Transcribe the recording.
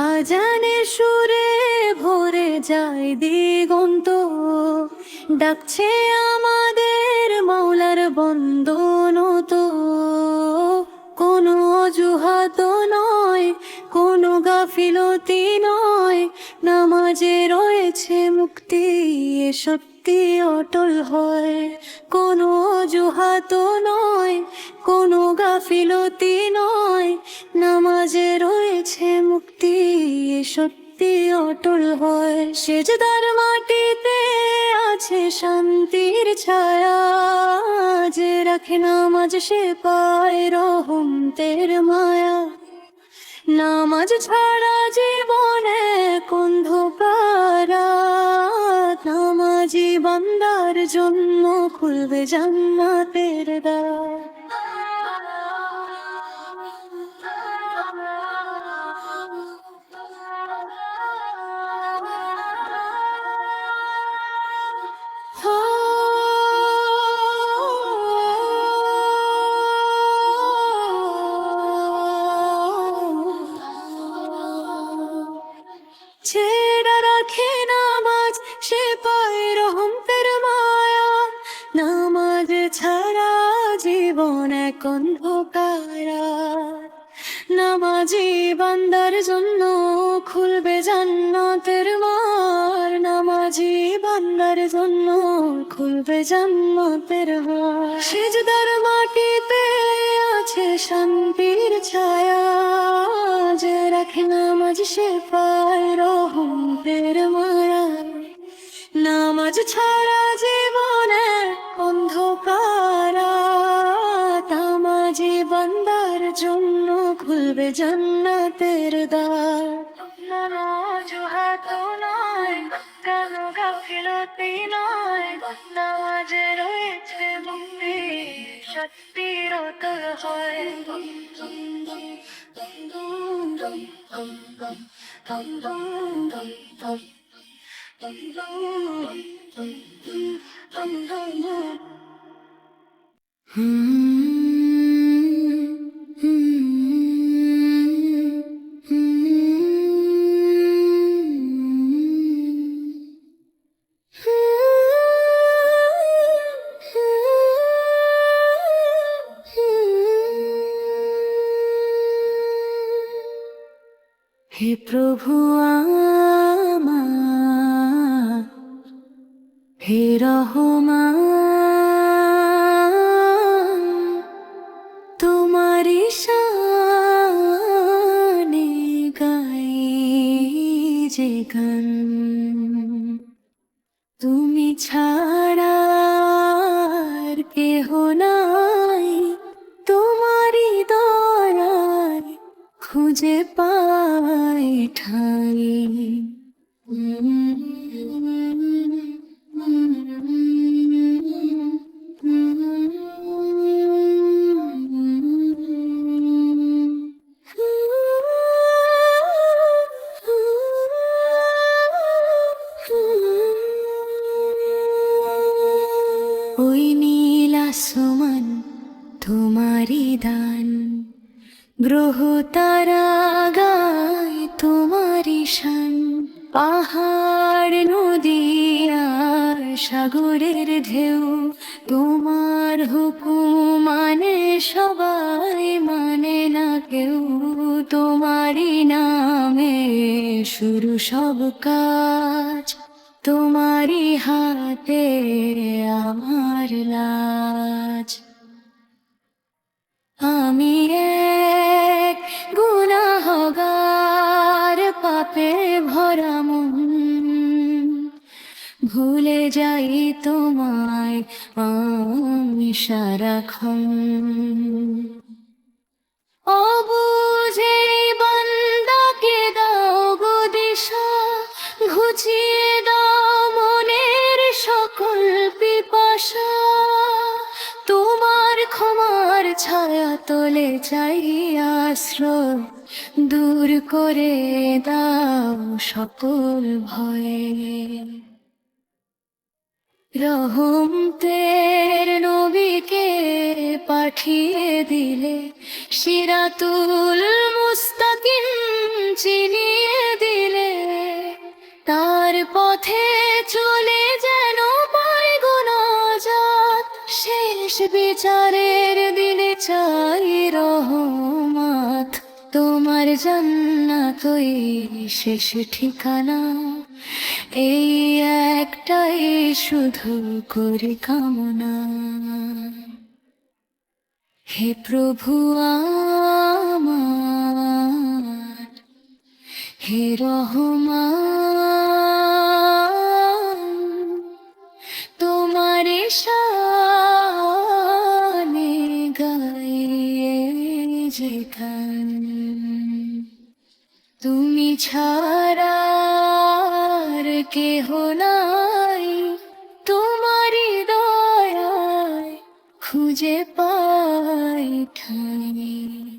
আজানের সুরে ভরে যায় দিগন্ত, ডাকছে আমাদের মাওলার বন্দনত। কোনো অজুহাত নয়, কোনো গাফিলতি নয়, নামাজে রয়েছে মুক্তি, এ সত্যি অটল হয়। কোনো অজুহাত নয়, কোনো গাফিলতি নয়, নামাজে রয়েছে মুক্তি, এ সত্যি অটল হয়। সেজদার মাটিতে আছে শান্তির ছায়া, যে রাখে নামাজ সে পায় রহমতের মায়া। নামাজ ছাড়া জীবনে অন্ধকার, নামাজি বান্দার জন্য খুলবে জান্নাতের দ্বার। ছেড়া রাখে নামাজ সে পায় রহমতের মায়া, নামাজ ছাড়া জীবন এক অন্ধকার। নামাজি বান্দার জন্য খুলবে জান্নাতের মার, নামাজি বান্দার জন্য খুলবে জান্নাতের মার। সিজদার মাটিতে আছে শান্তির ছায়া, যে রাখে নামাজ সে পায় রহমতের মায়া। নামাজ ছাড়া জীবনে অন্ধকার, নামাজি বান্দার জন্য খুলবে জান্নাতের দ্বার। অজুহাত নয়, কোনো গাফিলতি নয়, নামাজে রয়েছে মুক্তি, সত্যির অটল হয়। হে প্রভু আমার, হে রহমান, তোমারি শানে গাই যে গান। তুমি ছাড়া আর কেহ নাই, তোমারি দয়ায় খুঁজে পাই ঠাই। ওই নীল আসমান তোমারি দান, গ্রহ তারা গায় তোমারি শান। পাহাড় নদী আর সাগরের ঢেউ তোমার হুকুম মানে সবাই, মানে না কেউ। তোমারি নামে শুরু সব কাজ, তোমারি হাতে আমার লাজ। আমি এক গুনাহগার, পাপে ভরা মন, ভুলে যাই তোমায় আমি সারাক্ষণ। অবুঝে বান্দাকে দাও গো দিশা, ঘুচিয়ে দাও মনের সকল পিপাসা। তোমার ক্ষমার ছায়া তোলে চাই আশ্রয়, দূর করে দাও সকল ভয়। রহমতের নবীকে পাঠিয়ে দিলে, সিরাতুল মুস্তাকিম চিনিয়ে দিলে, তার পথে চলে যেন পায় গো নাজাত। শেষ বিচারের দিনে চাই রহমত, তোমার জান্নাতই শেষ ঠিকানা। এই একটাই শুধু করি কামনা, হে প্রভু আমার, হে রহমান, তোমার শানে গায়ে যে গান। তুমি ছাড়া আর কেহ নাই, তোমারই দয়ায় খুঁজে পাই ঠাই।